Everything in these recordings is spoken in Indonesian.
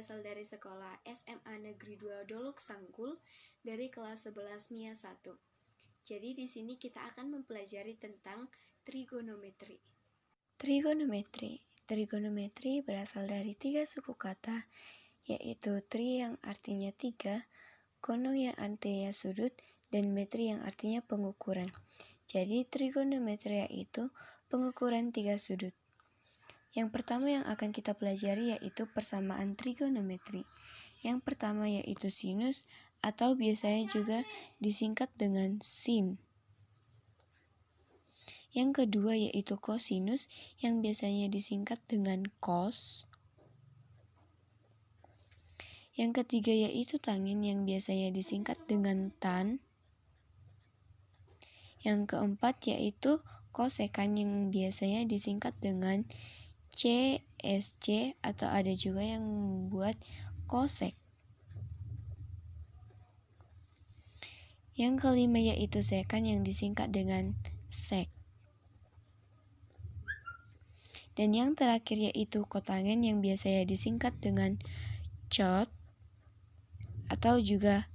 berasal dari sekolah SMA Negeri 2 Dolok Sanggul dari kelas 11 MIA 1. Jadi di sini kita akan mempelajari tentang trigonometri. Trigonometri berasal dari 3 suku kata, yaitu tri yang artinya 3, gono yang artinya sudut, dan metri yang artinya pengukuran. Jadi trigonometri yaitu pengukuran 3 sudut. Yang pertama yang akan kita pelajari yaitu persamaan trigonometri. Yang pertama yaitu sinus atau biasanya juga disingkat dengan sin. Yang kedua yaitu kosinus yang biasanya disingkat dengan cos. Yang ketiga yaitu tangin yang biasanya disingkat dengan tan. Yang keempat yaitu kosekan yang biasanya disingkat dengan CSC atau ada juga yang membuat kosek. Yang kelima yaitu sekan yang disingkat dengan sek. Dan yang terakhir yaitu kotangen yang biasanya disingkat dengan cot atau juga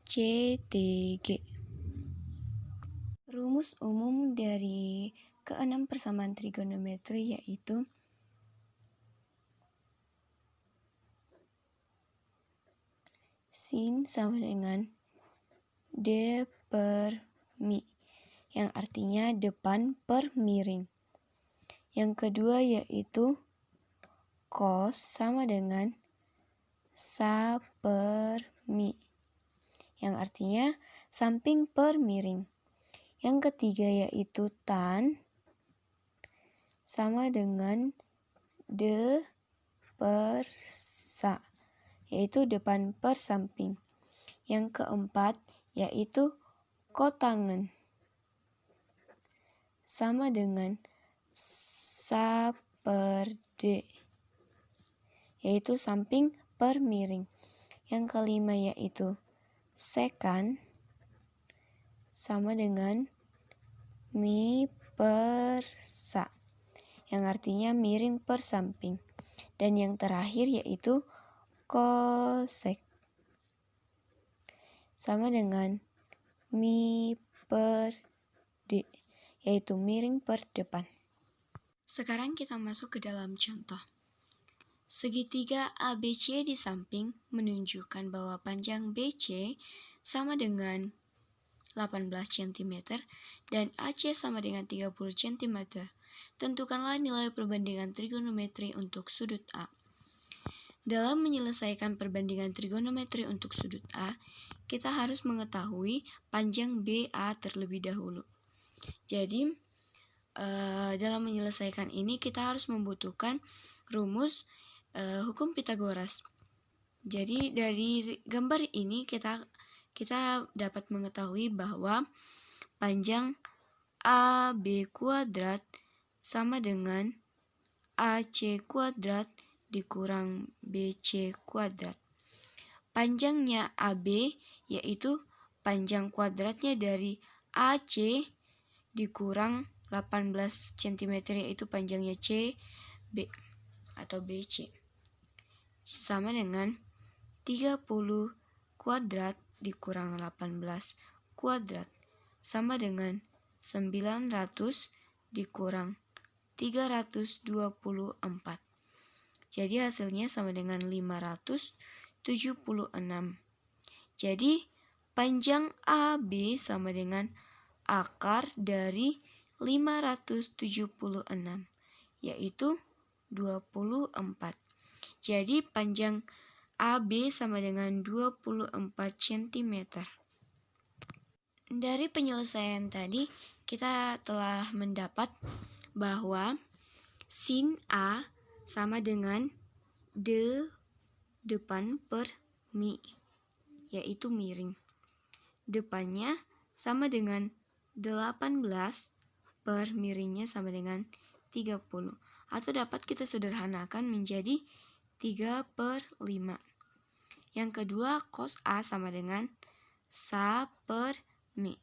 CTG. Rumus umum dari keenam persamaan trigonometri yaitu sin sama dengan D per mi, yang artinya depan per miring. Yang kedua yaitu cos sama dengan sa per mi, yang artinya samping per miring. Yang ketiga yaitu tan sama dengan D per sa, yaitu depan per samping. Yang keempat yaitu kotangen sama dengan sa per D, yaitu samping per miring. Yang kelima yaitu sekan sama dengan mi per sa, yang artinya miring per samping. Dan yang terakhir yaitu kosek sama dengan mi per D, yaitu miring per depan. Sekarang kita masuk ke dalam contoh. Segitiga ABC di samping menunjukkan bahwa panjang BC sama dengan 18 cm dan AC sama dengan 30 cm. Tentukanlah nilai perbandingan trigonometri untuk sudut A. Dalam menyelesaikan perbandingan trigonometri untuk sudut A, kita harus mengetahui panjang BA terlebih dahulu. Jadi, dalam menyelesaikan ini kita harus membutuhkan rumus hukum Pitagoras. Jadi dari gambar ini kita dapat mengetahui bahwa panjang AB kuadrat sama dengan AC kuadrat dikurang BC kuadrat. Panjangnya AB yaitu panjang kuadratnya dari AC dikurang 18 cm yaitu panjangnya CB atau BC sama dengan 30 kuadrat dikurang 18 kuadrat sama dengan 900 dikurang 324. Jadi hasilnya sama dengan 576. Jadi panjang AB sama dengan akar dari 576 yaitu 24. Jadi panjang AB sama dengan 24 cm. Dari penyelesaian tadi kita telah mendapat bahwa sin A sama dengan D depan per mi, yaitu miring. Depannya sama dengan 18 per miringnya sama dengan 30. Atau dapat kita sederhanakan menjadi 3 per 5. Yang kedua, cos A sama dengan sa per mi,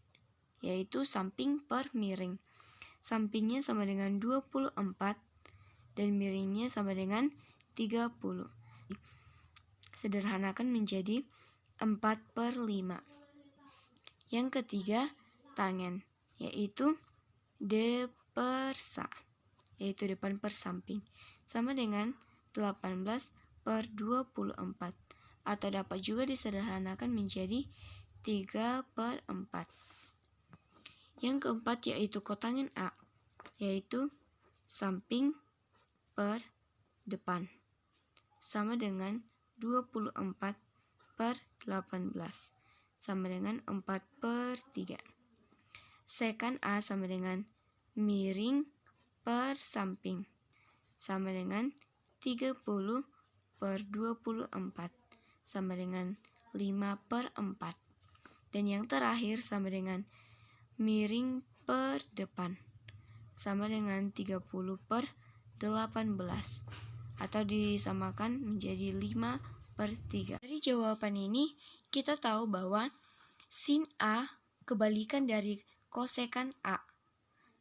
yaitu samping per miring. Sampingnya sama dengan 24 dan miringnya sama dengan 30. sederhanakan menjadi 4/5. Yang ketiga, tangen, yaitu D/sa, yaitu depan per samping, sama dengan 18/24, atau dapat juga disederhanakan menjadi 3/4. Yang keempat yaitu kotangen A, yaitu samping per depan, sama dengan 24/18, sama dengan 4/3. Sekan A sama dengan miring per samping, sama dengan 30/24, sama dengan 5/4. Dan yang terakhir sama dengan miring per depan, sama dengan 30/18, atau disamakan menjadi 5/3. Dari jawaban ini kita tahu bahwa sin A kebalikan dari kosekan A,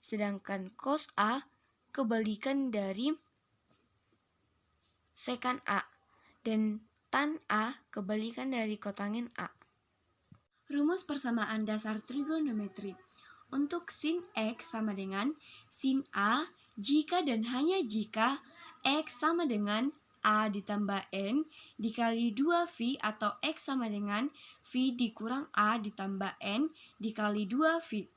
sedangkan cos A kebalikan dari sekan A, dan tan A kebalikan dari kotangen A. Rumus persamaan dasar trigonometri. Untuk sin X sama dengan sin A jika dan hanya jika X sama dengan A ditambah N dikali 2V, atau X sama dengan V dikurang A ditambah N dikali 2V.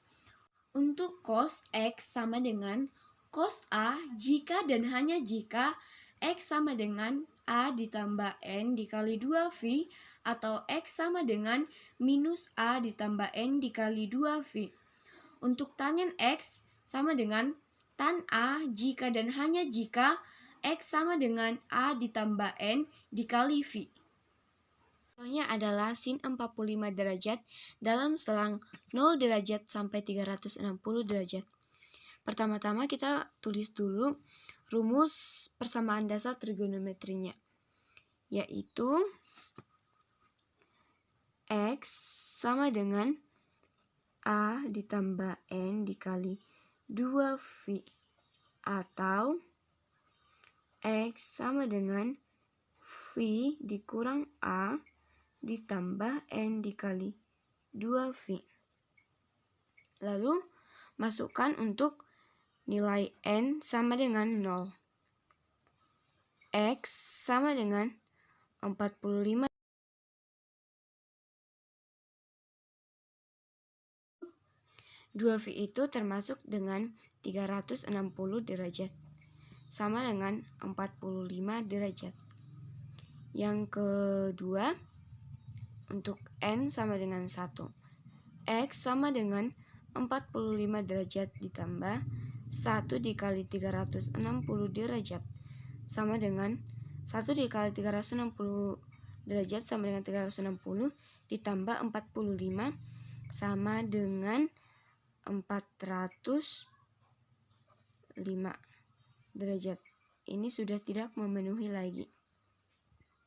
Untuk cos X sama dengan cos A jika dan hanya jika X sama dengan A ditambah N dikali 2V, atau X sama dengan minus A ditambah N dikali 2V. Untuk tangen X sama dengan tan A jika dan hanya jika X sama dengan A ditambah N dikali V. Contohnya adalah sin 45 derajat dalam selang 0 derajat sampai 360 derajat. Pertama-tama kita tulis dulu rumus persamaan dasar trigonometrinya, yaitu X sama dengan A ditambah N dikali 2V, atau X sama dengan V dikurang A ditambah N dikali 2V. Lalu masukkan untuk nilai N sama dengan 0. X sama dengan 45. 2V itu termasuk dengan 360 derajat, sama dengan 45 derajat. Yang kedua, untuk N sama dengan 1. X sama dengan 45 derajat ditambah 1 dikali 360 derajat, sama dengan 1 dikali 360 derajat sama dengan 360 ditambah 45 sama dengan 405 derajat. Ini sudah tidak memenuhi lagi.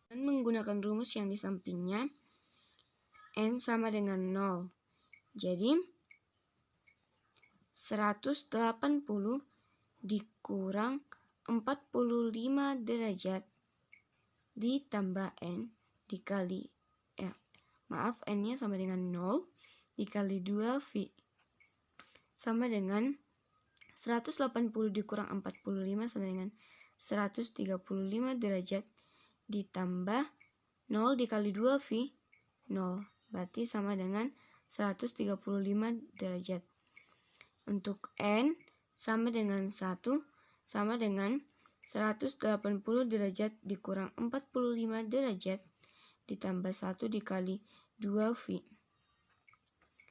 Dan menggunakan rumus yang di sampingnya, N sama dengan 0. Jadi 180 dikurang 45 derajat ditambah N dikali N-nya sama dengan 0 dikali 2V, sama dengan 180 dikurang 45 sama dengan 135 derajat ditambah 0 dikali 2V, 0. Berarti sama dengan 135 derajat. Untuk N sama dengan 1, sama dengan 180 derajat dikurang 45 derajat ditambah 1 dikali 2V,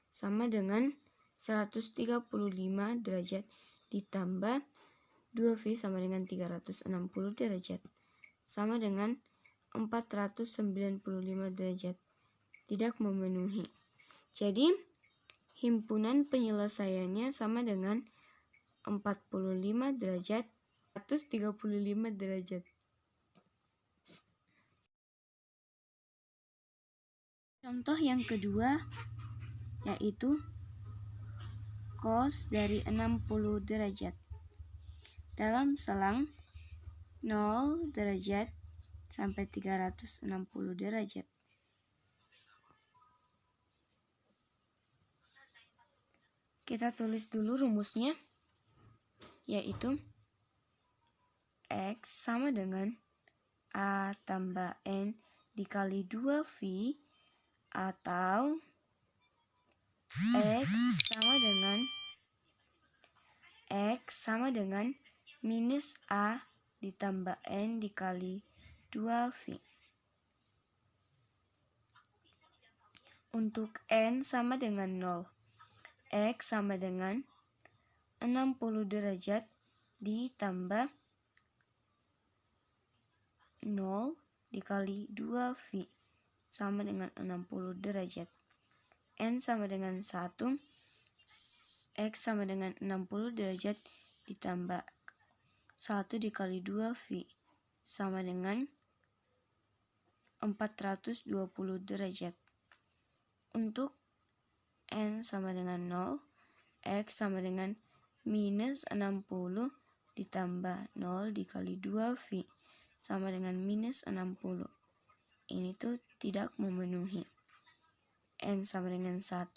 sama dengan 135 derajat ditambah 2V sama dengan 360 derajat, sama dengan 495 derajat. Tidak memenuhi. Jadi himpunan penyelesaiannya sama dengan 45 derajat, 135 derajat. Contoh yang kedua yaitu cos dari 60 derajat dalam selang 0 derajat sampai 360 derajat. Kita tulis dulu rumusnya, yaitu X sama dengan A tambah N dikali 2V, atau X sama dengan minus A ditambah N dikali 2V. Untuk N sama dengan 0, X sama dengan 60 derajat ditambah 0 dikali 2V sama dengan 60 derajat. N sama dengan 1, X sama dengan 60 derajat ditambah 1 dikali 2V sama dengan 420 derajat. Untuk N sama dengan 0, X sama dengan minus 60 ditambah 0 dikali 2V sama dengan minus 60. Ini tuh tidak memenuhi. N sama dengan 1,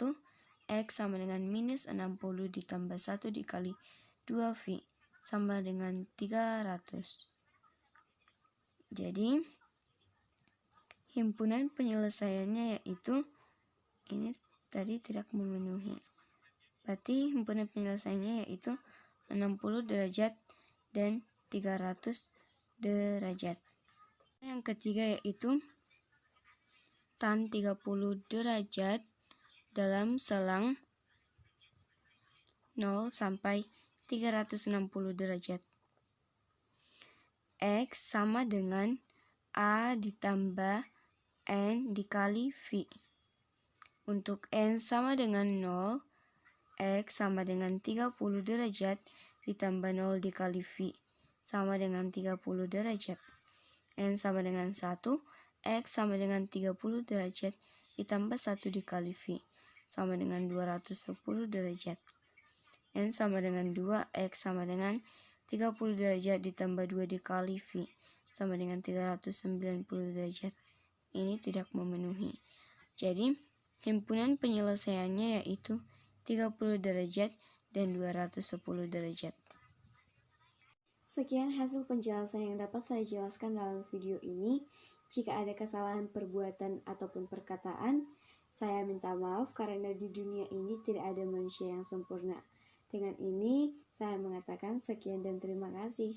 X sama dengan minus 60 ditambah 1 dikali 2V sama dengan 300. Jadi, himpunan penyelesaiannya yaitu ini tadi tidak memenuhi. Berarti himpunan penyelesaiannya yaitu 60 derajat dan 300 derajat. Yang ketiga yaitu tan 30 derajat dalam selang 0 sampai 360 derajat. X sama dengan A ditambah N dikali V. Untuk N sama dengan 0, X sama dengan 30 derajat ditambah 0 dikali V sama dengan 30 derajat. N sama dengan 1, X sama dengan 30 derajat ditambah 1 dikali V sama dengan 210 derajat. N sama dengan 2, X sama dengan 30 derajat ditambah 2 dikali V sama dengan 390 derajat. Ini tidak memenuhi. Jadi, himpunan penyelesaiannya yaitu 30 derajat dan 210 derajat. Sekian hasil penjelasan yang dapat saya jelaskan dalam video ini. Jika ada kesalahan perbuatan ataupun perkataan, saya minta maaf karena di dunia ini tidak ada manusia yang sempurna. Dengan ini, saya mengatakan sekian dan terima kasih.